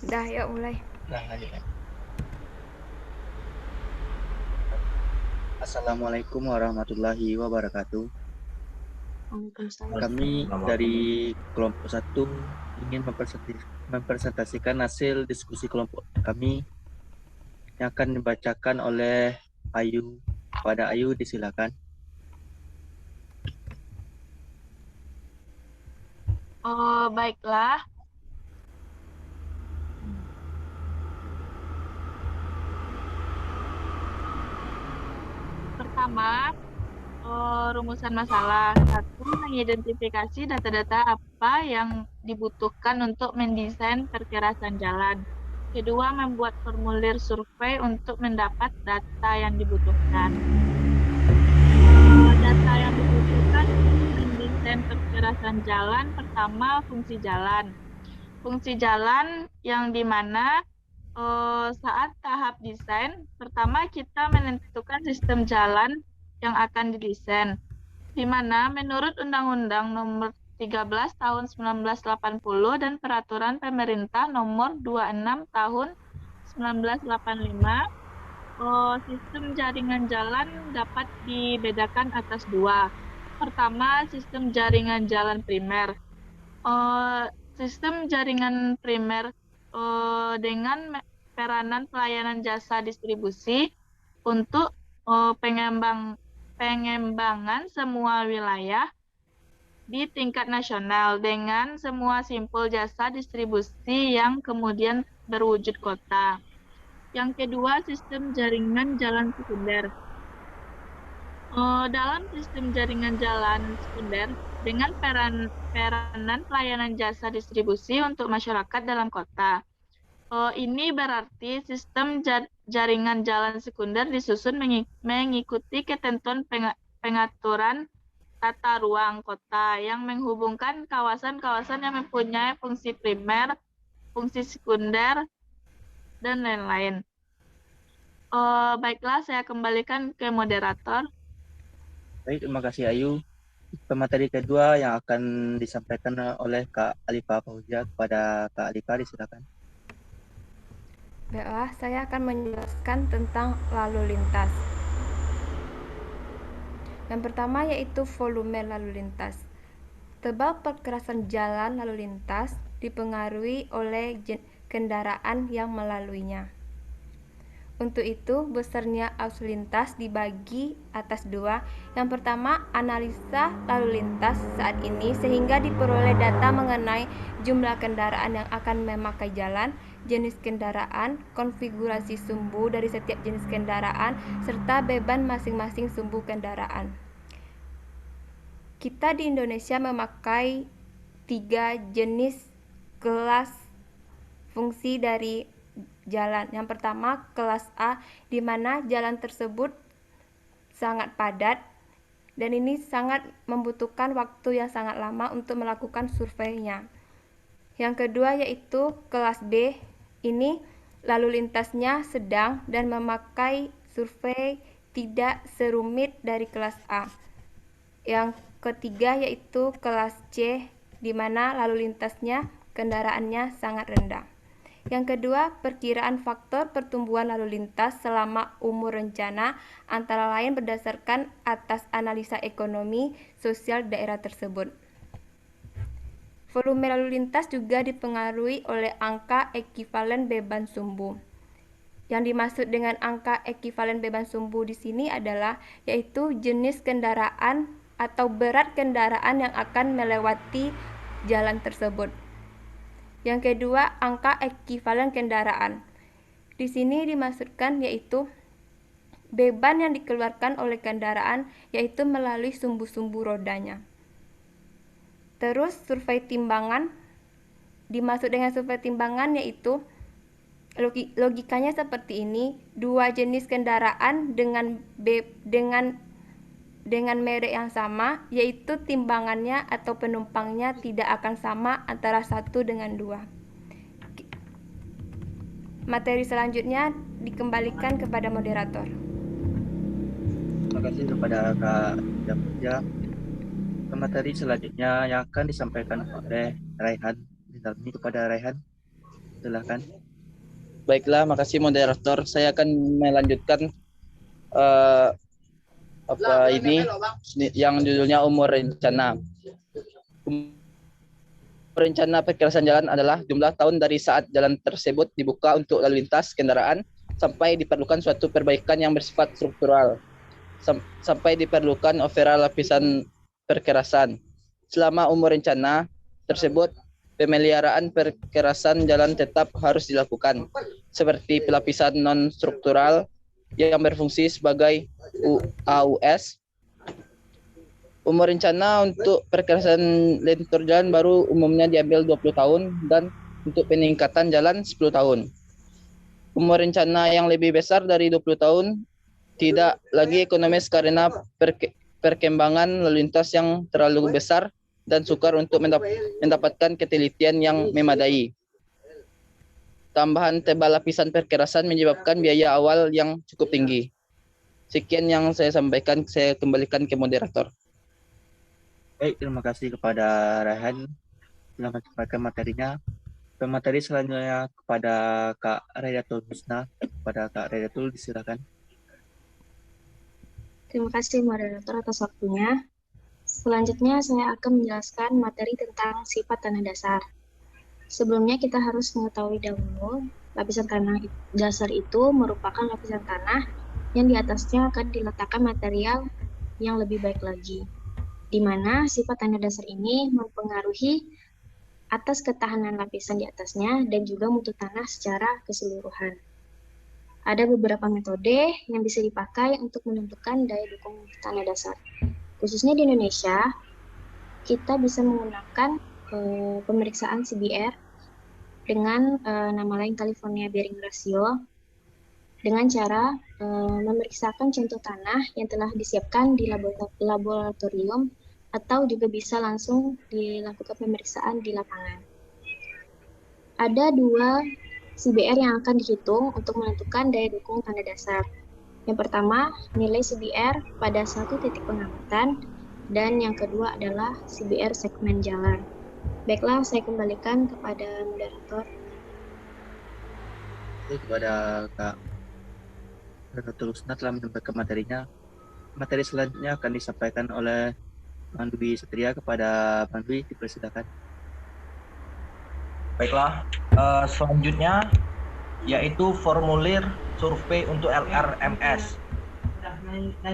Udah, yuk mulai. Nah, lanjut ya. Assalamualaikum warahmatullahi wabarakatuh. Waalaikumsalam. Kami dari kelompok satu ingin mempresentasikan hasil diskusi kelompok kami yang akan dibacakan oleh Ayu. Pada Ayu disilakan. Oh, baiklah. Pertama, rumusan masalah. Satu, mengidentifikasi data-data apa yang dibutuhkan untuk mendesain perkerasan jalan. Kedua, membuat formulir survei untuk mendapat data yang dibutuhkan. Data yang dibutuhkan untuk mendesain perkerasan jalan, pertama, fungsi jalan. Fungsi jalan yang dimana saat tahap desain, pertama kita menentukan sistem jalan yang akan didesain, di mana menurut Undang-Undang Nomor 13 Tahun 1980 dan Peraturan Pemerintah Nomor 26 Tahun 1985, sistem jaringan jalan dapat dibedakan atas dua. Pertama, sistem jaringan jalan primer. Eh, Sistem jaringan primer dengan peranan pelayanan jasa distribusi untuk pengembangan semua wilayah di tingkat nasional dengan semua simpul jasa distribusi yang kemudian berwujud kota. Yang kedua, sistem jaringan jalan sekunder. Dalam sistem jaringan jalan sekunder, dengan peranan pelayanan jasa distribusi untuk masyarakat dalam kota. Ini berarti sistem jaringan jalan sekunder disusun mengikuti ketentuan pengaturan tata ruang kota yang menghubungkan kawasan-kawasan yang mempunyai fungsi primer, fungsi sekunder, dan lain-lain. Baiklah, saya kembalikan ke moderator. Baik, terima kasih Ayu. Pemateri kedua yang akan disampaikan oleh Kak Alifa Fauzia. Kepada Kak Alifa disilakan. Baiklah, saya akan menjelaskan tentang lalu lintas. Yang pertama yaitu volume lalu lintas. Tebal perkerasan jalan lalu lintas dipengaruhi oleh kendaraan yang melaluinya. Untuk itu, besarnya arus lintas dibagi atas dua. Yang pertama, analisa lalu lintas saat ini sehingga diperoleh data mengenai jumlah kendaraan yang akan memakai jalan, jenis kendaraan, konfigurasi sumbu dari setiap jenis kendaraan, serta beban masing-masing sumbu kendaraan. Kita di Indonesia memakai 3 jenis kelas fungsi dari jalan. Yang pertama, kelas A, di mana jalan tersebut sangat padat dan ini sangat membutuhkan waktu yang sangat lama untuk melakukan surveinya. Yang kedua yaitu kelas B, ini lalu lintasnya sedang dan memakai survei tidak serumit dari kelas A. Yang ketiga yaitu kelas C, di mana lalu lintasnya kendaraannya sangat rendah. Yang kedua, perkiraan faktor pertumbuhan lalu lintas selama umur rencana antara lain berdasarkan atas analisa ekonomi sosial daerah tersebut. Volume lalu lintas juga dipengaruhi oleh angka ekivalen beban sumbu. Yang dimaksud dengan angka ekivalen beban sumbu di sini adalah yaitu jenis kendaraan atau berat kendaraan yang akan melewati jalan tersebut. Yang kedua, angka ekivalen kendaraan. Di sini dimaksudkan yaitu beban yang dikeluarkan oleh kendaraan yaitu melalui sumbu-sumbu rodanya. Terus survei timbangan. Dimaksud dengan survei timbangan yaitu logikanya seperti ini, dua jenis kendaraan dengan merek yang sama, yaitu timbangannya atau penumpangnya tidak akan sama antara satu dengan dua. Materi selanjutnya dikembalikan kepada moderator. Terima kasih kepada Kak Fauzia. Materi selanjutnya yang akan disampaikan oleh Raihan. Ini kepada Raihan. Silakan. Baiklah, makasih moderator. Saya akan melanjutkan eh, ini yang judulnya umur rencana. Rencana perkerasan jalan adalah jumlah tahun dari saat jalan tersebut dibuka untuk lalu lintas kendaraan sampai diperlukan suatu perbaikan yang bersifat struktural, sampai diperlukan overall lapisan perkerasan. Selama umur rencana tersebut, pemeliharaan perkerasan jalan tetap harus dilakukan, seperti pelapisan non-struktural yang berfungsi sebagai AUS. Umur rencana untuk perkerasan lentur jalan baru umumnya diambil 20 tahun dan untuk peningkatan jalan 10 tahun. Umur rencana yang lebih besar dari 20 tahun tidak lagi ekonomis karena perkembangan lalu lintas yang terlalu besar dan sukar untuk mendapatkan ketelitian yang memadai. Tambahan tebal lapisan perkerasan menyebabkan biaya awal yang cukup tinggi. Sekian yang saya sampaikan, saya kembalikan ke moderator. Baik, terima kasih kepada Rehan telah menyampaikan materinya. Pemateri selanjutnya kepada Kak Raidatul Husna. Kepada Kak Raidatul, disilakan. Terima kasih moderator atas waktunya. Selanjutnya saya akan menjelaskan materi tentang sifat tanah dasar. Sebelumnya kita harus mengetahui dahulu lapisan tanah dasar itu merupakan lapisan tanah yang di atasnya akan diletakkan material yang lebih baik lagi, di mana sifat tanah dasar ini mempengaruhi atas ketahanan lapisan di atasnya dan juga mutu tanah secara keseluruhan. Ada beberapa metode yang bisa dipakai untuk menentukan daya dukung tanah dasar. Khususnya di Indonesia, kita bisa menggunakan pemeriksaan CBR dengan nama lain California Bearing Ratio dengan cara memeriksakan contoh tanah yang telah disiapkan di laboratorium atau juga bisa langsung dilakukan pemeriksaan di lapangan. Ada dua CBR yang akan dihitung untuk menentukan daya dukung tanah dasar. Yang pertama, nilai CBR pada satu titik pengamatan, dan yang kedua adalah CBR segmen jalan. Baiklah, saya kembalikan kepada moderator. Kepada Kak Raidatul Husna telah menyampaikan materinya. Materi selanjutnya akan disampaikan oleh Bang Dwi Satria. Kepada Bang Dwi, dipersilakan. Baiklah, selanjutnya yaitu formulir survei untuk LRMS.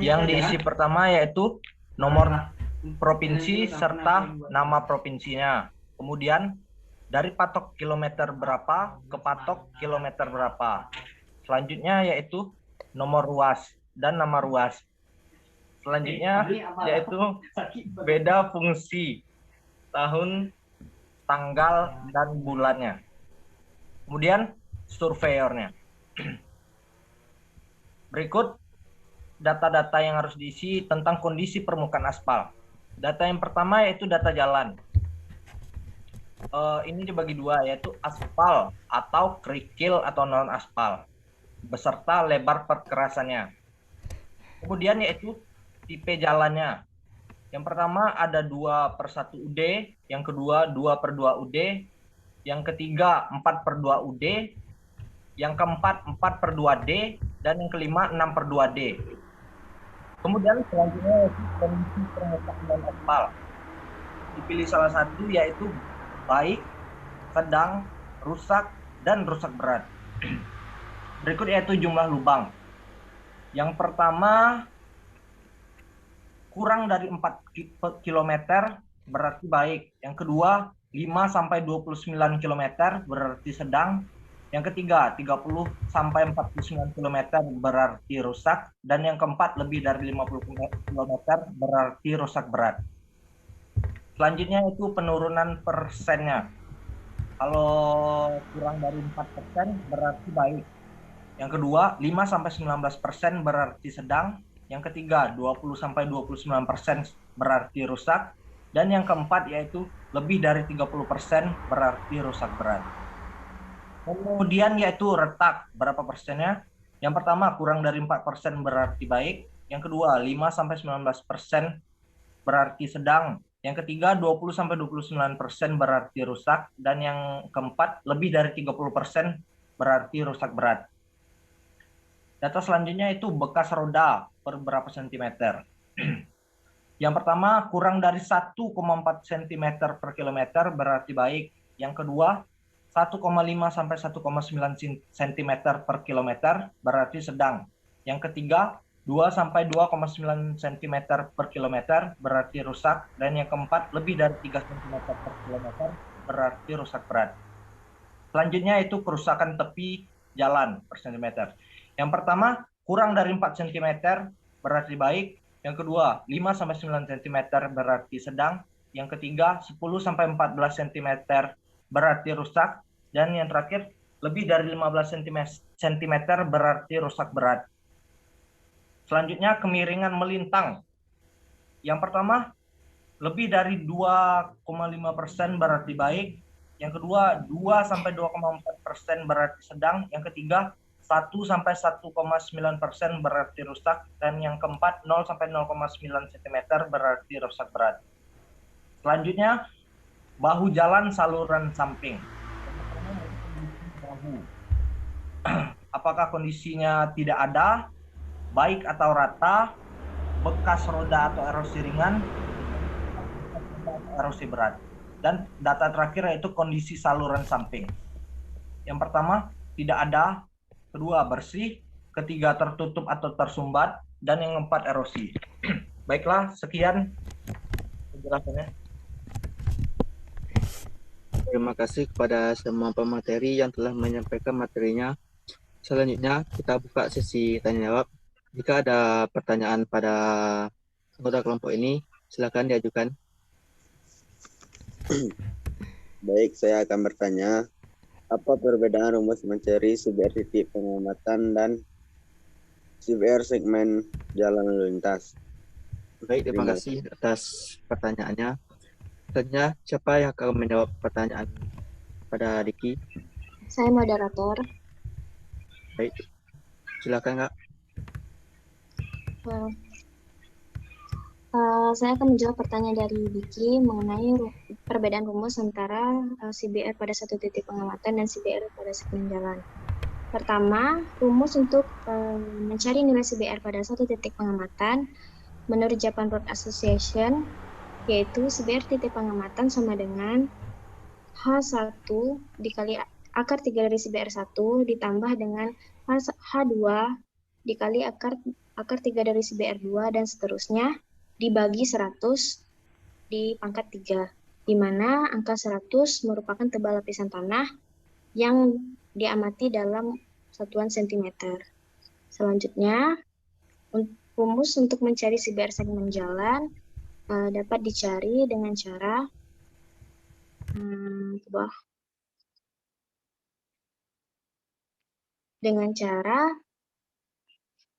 Yang diisi pertama yaitu nomor provinsi serta nama provinsinya. Kemudian dari patok kilometer berapa ke patok kilometer berapa. Selanjutnya yaitu nomor ruas dan nama ruas. Selanjutnya yaitu beda fungsi tahun, tanggal, dan bulannya. Kemudian surveyornya. Berikut data-data yang harus diisi tentang kondisi permukaan aspal. Data yang pertama yaitu data jalan. Ini dibagi dua, yaitu aspal atau kerikil atau non aspal beserta lebar perkerasannya. Kemudian yaitu tipe jalannya. Yang pertama ada 2/1 UD, yang kedua 2/2 UD, yang ketiga 4/2 UD, yang keempat 4/2 D, dan yang kelima 6/2 D. Kemudian selanjutnya yaitu kondisi permukaan dan aspal. Dipilih salah satu yaitu baik, sedang, rusak, dan rusak berat. Berikut yaitu jumlah lubang. Yang pertama kurang dari 4 km berarti baik. Yang kedua 5-29 km berarti sedang. Yang ketiga 30-49 km berarti rusak. Dan yang keempat lebih dari 50 km berarti rusak berat. Selanjutnya itu penurunan persennya. Kalau kurang dari 4% berarti baik. Yang kedua 5-19% berarti sedang. Yang ketiga 20-29% berarti rusak. Dan yang keempat yaitu lebih dari 30% berarti rusak berat. Kemudian yaitu retak, berapa persennya? Yang pertama kurang dari 4% berarti baik. Yang kedua 5-19% berarti sedang. Yang ketiga 20-29% berarti rusak, dan yang keempat lebih dari 30% berarti rusak berat. Data selanjutnya itu bekas roda per berapa sentimeter. Yang pertama kurang dari 1,4 cm per kilometer berarti baik. Yang kedua 1,5 sampai 1,9 cm per kilometer berarti sedang. Yang ketiga 2 sampai 2,9 cm per kilometer berarti rusak, dan yang keempat lebih dari 3 cm per kilometer berarti rusak berat. Selanjutnya itu kerusakan tepi jalan per cm. Yang pertama kurang dari 4 cm berarti baik. Yang kedua 5 sampai 9 cm berarti sedang. Yang ketiga 10 sampai 14 cm berarti rusak, dan yang terakhir lebih dari 15 cm berarti rusak berat. Selanjutnya kemiringan melintang. Yang pertama lebih dari 2,5% berarti baik. Yang kedua 2 sampai 2,4% berarti sedang. Yang ketiga 1 sampai 1,9% berarti rusak, dan yang keempat 0 sampai 0,9 cm berarti rusak berat. Selanjutnya bahu jalan saluran samping. Bahu. Apakah kondisinya tidak ada, baik atau rata, bekas roda atau erosi ringan, erosi berat. Dan data terakhir yaitu kondisi saluran samping. Yang pertama tidak ada, kedua bersih, ketiga tertutup atau tersumbat, dan yang keempat erosi. Baiklah, sekian penjelasannya. Terima kasih kepada semua pemateri yang telah menyampaikan materinya. Selanjutnya kita buka sesi tanya jawab. Jika ada pertanyaan pada anggota kelompok ini, silakan diajukan. Baik, saya akan bertanya, apa perbedaan rumus mencari CBR titik pengamatan dan CBR segmen jalan lalu lintas? Baik, terima kasih atas pertanyaannya. Selanjutnya, siapa yang akan menjawab pertanyaan pada Diki? Saya moderator. Baik, silakan Kak. Saya akan menjawab pertanyaan dari Diki mengenai perbedaan rumus antara CBR pada satu titik pengamatan dan CBR pada segmen jalan. Pertama, rumus untuk mencari nilai CBR pada satu titik pengamatan menurut Japan Road Association, yaitu CBR titik pengamatan sama dengan H1 dikali akar 3 dari CBR 1 ditambah dengan H2 dikali akar 3 dari CBR 2 dan seterusnya dibagi 100 di pangkat 3, di mana angka 100 merupakan tebal lapisan tanah yang diamati dalam satuan sentimeter. Selanjutnya, rumus untuk mencari CBR segmen jalan dapat dicari dengan cara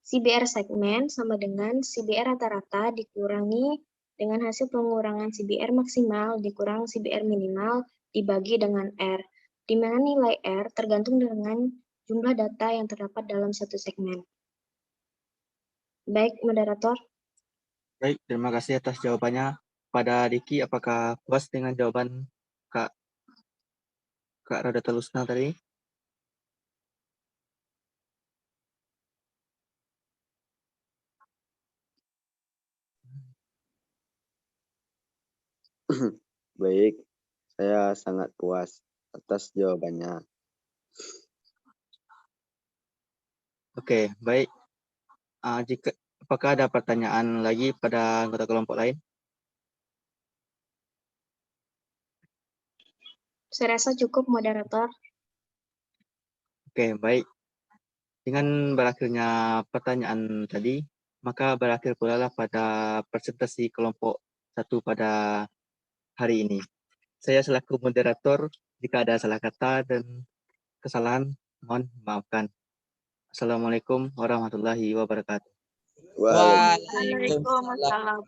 CBR segmen sama dengan CBR rata-rata dikurangi dengan hasil pengurangan CBR maksimal dikurang CBR minimal dibagi dengan R, di mana nilai R tergantung dengan jumlah data yang terdapat dalam satu segmen. Baik, moderator. Baik, terima kasih atas jawabannya. Pada Diki, apakah puas dengan jawaban Kak Radata Lusna tadi? Baik, saya sangat puas atas jawabannya. Oke, baik. Apakah ada pertanyaan lagi pada anggota kelompok lain? Saya rasa cukup, moderator. Oke, baik. Dengan berakhirnya pertanyaan tadi, maka berakhir pula lah pada presentasi kelompok 1 pada hari ini. Saya selaku moderator, jika ada salah kata dan kesalahan, mohon maafkan. Assalamualaikum warahmatullahi wabarakatuh. Waalaikumsalam. Waalaikumsalam.